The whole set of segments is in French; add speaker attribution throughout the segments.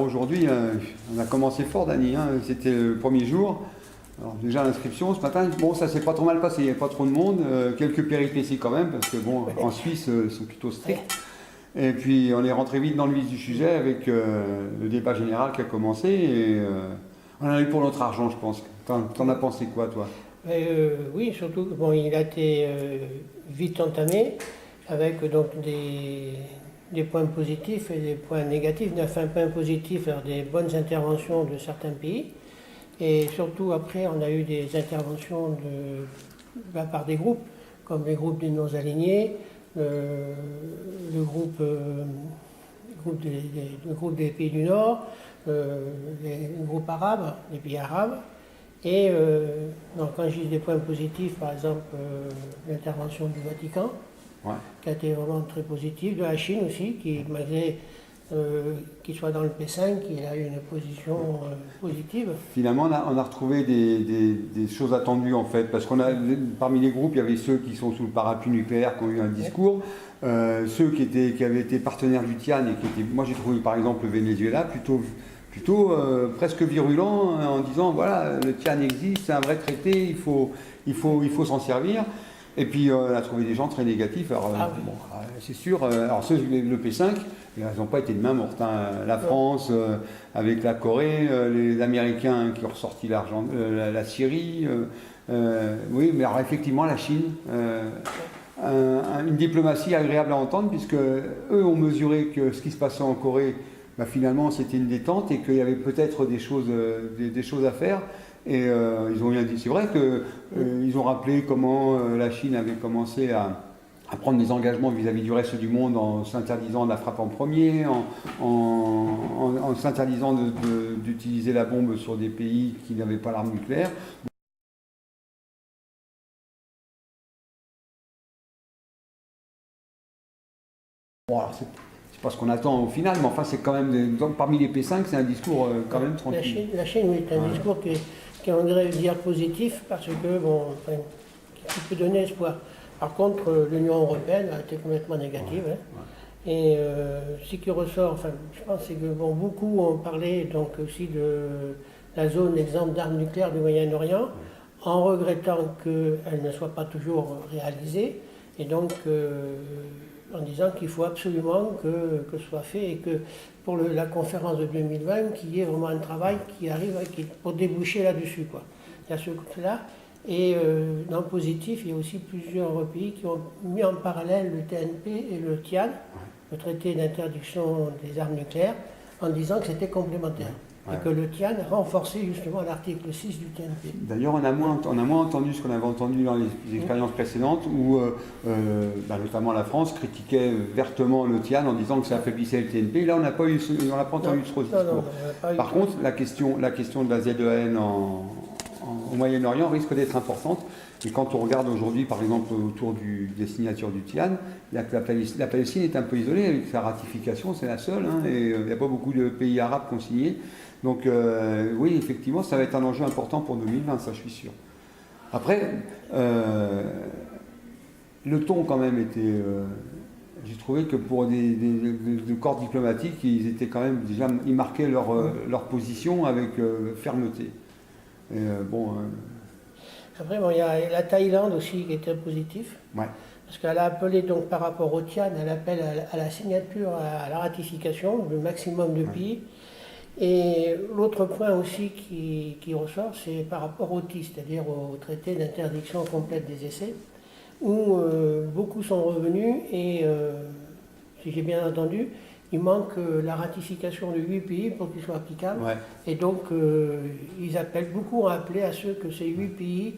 Speaker 1: aujourd'hui, on a commencé fort, Dany, hein, c'était le premier jour. Alors déjà l'inscription ce matin, bon ça s'est pas trop mal passé, il n'y avait pas trop de monde, quelques péripéties quand même, parce que bon, en Suisse ils sont plutôt stricts. Et puis on est rentré vite dans le vif du sujet avec le débat général qui a commencé et on en a eu pour notre argent, je pense. T'en as pensé quoi, toi?
Speaker 2: Oui, surtout bon, il a été vite entamé avec donc des points positifs et des points négatifs. Enfin, points positifs, alors des bonnes interventions de certains pays. Et surtout, après, on a eu des interventions par des groupes, comme les groupes des non-alignés, le groupe des pays du Nord, les groupes arabes, les pays arabes. Et donc, quand je dis des points positifs, par exemple, l'intervention du Vatican, ouais, qui a été vraiment très positive, de la Chine aussi, qui, malgré qu'il soit dans le P5, il a eu une position positive.
Speaker 1: Finalement, on a retrouvé des choses attendues en fait, parce qu'on a parmi les groupes, il y avait ceux qui sont sous le parapluie nucléaire, qui ont eu un discours, ceux qui avaient été partenaires du TIAN et qui étaient, moi j'ai trouvé par exemple le Venezuela plutôt presque virulent en disant voilà, le TIAN existe, c'est un vrai traité, il faut s'en servir. Et puis on a trouvé des gens très négatifs. Alors, bon, c'est sûr, alors ceux le P5, ils n'ont pas été de main morte. Hein. La France avec la Corée, les Américains qui ont ressorti l'argent, la Syrie. Oui, mais alors effectivement la Chine, une diplomatie agréable à entendre puisque eux ont mesuré que ce qui se passait en Corée, bah, finalement c'était une détente et qu'il y avait peut-être des choses à faire. Et ils ont rien dit. C'est vrai qu'ils ont rappelé comment la Chine avait commencé à prendre des engagements vis-à-vis du reste du monde en s'interdisant de la frappe en premier, en s'interdisant d'utiliser la bombe sur des pays qui n'avaient pas l'arme nucléaire. Bon, alors c'est pas ce qu'on attend au final, mais enfin c'est quand même, parmi les P5, c'est un discours quand même tranquille.
Speaker 2: La Chine, oui, c'est un discours qui on dirait dire positif parce que, bon, enfin, qui peut donner espoir. Par contre, l'Union européenne a été complètement négative. Ouais, hein. Ouais. Et ce qui ressort, enfin, je pense c'est que bon, beaucoup ont parlé donc aussi de la zone exemple d'armes nucléaires du Moyen-Orient, en regrettant qu'elle ne soit pas toujours réalisée, et donc en disant qu'il faut absolument que ce soit fait et que pour la conférence de 2020, qu'il y ait vraiment un travail qui arrive pour déboucher là-dessus, quoi. Il y a ce côté-là. Et dans le positif, il y a aussi plusieurs pays qui ont mis en parallèle le TNP et le TIAN, le traité d'interdiction des armes nucléaires, en disant que c'était complémentaire. Ouais. Et que le TIAN renforçait justement l'article 6 du TNP.
Speaker 1: D'ailleurs, on a moins entendu ce qu'on avait entendu dans les expériences précédentes, où notamment la France critiquait vertement le TIAN en disant que ça affaiblissait le TNP. Là, on n'a pas entendu ce discours. Par contre, la question de la ZEN au Moyen-Orient risque d'être importante. Et quand on regarde aujourd'hui, par exemple, autour des signatures du TIAN, la Palestine est un peu isolée avec sa ratification, c'est la seule, hein, et il n'y a pas beaucoup de pays arabes qui ont signé. Donc oui, effectivement, ça va être un enjeu important pour 2020, ça je suis sûr. Après, le ton quand même était... j'ai trouvé que pour des corps diplomatiques, ils étaient quand même déjà... Ils marquaient leur position avec fermeté. Et,
Speaker 2: Après, bon, il y a la Thaïlande aussi qui était positif. Ouais. Parce qu'elle a appelé donc par rapport au TIAN, elle appelle à la signature, à la ratification, le maximum de pays. Et l'autre point aussi qui ressort, c'est par rapport au TIS, c'est-à-dire au traité d'interdiction complète des essais, où beaucoup sont revenus et, si j'ai bien entendu, il manque la ratification de 8 pays pour qu'il soit applicable. Ouais. Et donc, beaucoup ont appelé à ce que ces 8 pays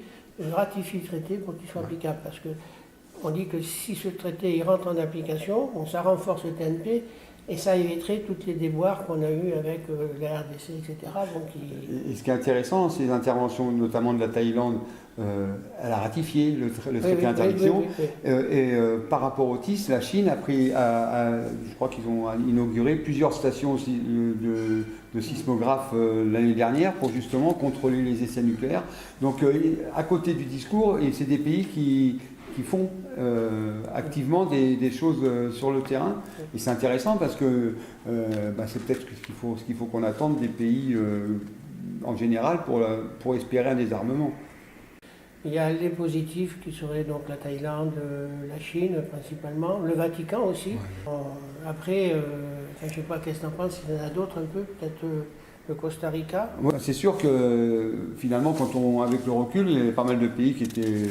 Speaker 2: ratifient le traité pour qu'il soit applicable. Parce qu'on dit que si ce traité il rentre en application, ça renforce le TNP et ça éviterait toutes les déboires qu'on a eues avec la RDC, etc. Donc,
Speaker 1: et ce qui est intéressant, c'est les interventions notamment de la Thaïlande. Elle a ratifié le traité d'interdiction. Et par rapport au TIS, la Chine a pris, je crois qu'ils ont inauguré plusieurs stations de sismographes l'année dernière pour justement contrôler les essais nucléaires. Donc à côté du discours, et c'est des pays qui font activement des choses sur le terrain. Et c'est intéressant parce que c'est peut-être ce qu'il faut qu'on attende des pays en général pour espérer un désarmement.
Speaker 2: Il y a les positifs qui seraient donc la Thaïlande, la Chine principalement, le Vatican aussi. Ouais. Après, je ne sais pas qu'est-ce que tu en penses, il y en a d'autres un peu, peut-être le Costa Rica.
Speaker 1: Ouais, c'est sûr que finalement, avec le recul, il y avait pas mal de pays qui étaient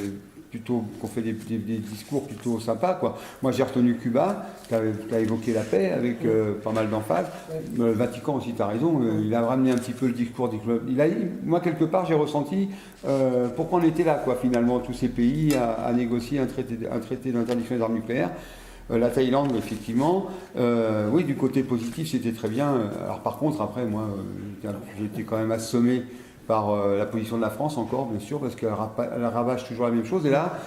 Speaker 1: qu'on fait des discours plutôt sympas, quoi. Moi j'ai retenu Cuba, tu as évoqué la paix avec pas mal d'emphase. Le Vatican aussi, tu as raison, il a ramené un petit peu le discours. Moi quelque part j'ai ressenti pourquoi on était là, quoi, finalement, tous ces pays à négocier un traité d'interdiction des armes nucléaires. La Thaïlande, effectivement, oui, du côté positif c'était très bien. Alors par contre, après moi j'ai été quand même assommé par la position de la France encore, bien sûr, parce qu'elle rabâche toujours la même chose. Et là,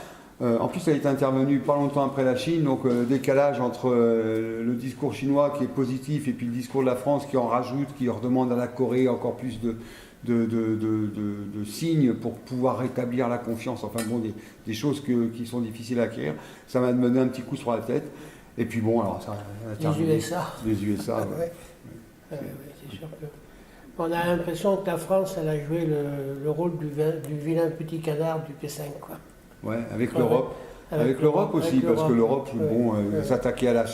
Speaker 1: en plus, elle a été intervenue pas longtemps après la Chine, donc décalage entre le discours chinois qui est positif et puis le discours de la France qui en rajoute, qui redemande à la Corée encore plus de signes pour pouvoir rétablir la confiance. Enfin bon, des choses qui sont difficiles à acquérir. Ça m'a donné un petit coup sur la tête. Et puis bon, alors ça a terminé. Les USA.
Speaker 2: Ouais. C'est sûr que... On a l'impression que la France, elle a joué le rôle du vilain petit canard du P5, quoi.
Speaker 1: Ouais, avec l'Europe. Avec l'Europe aussi, parce que l'Europe, s'attaquait à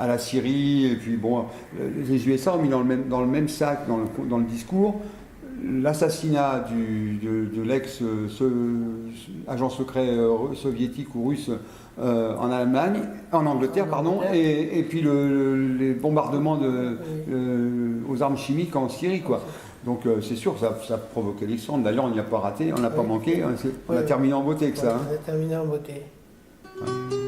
Speaker 1: la Syrie, et puis bon, les USA ont mis dans le même sac, dans le discours, l'assassinat de l'ex-agent secret soviétique ou russe en Angleterre, et puis les bombardements aux armes chimiques en Syrie, quoi. Donc c'est sûr, ça a provoqué les cendres. D'ailleurs, on n'y a pas raté, on n'a pas manqué, on a terminé en beauté avec ça.
Speaker 2: On a terminé en beauté.
Speaker 1: Ouais.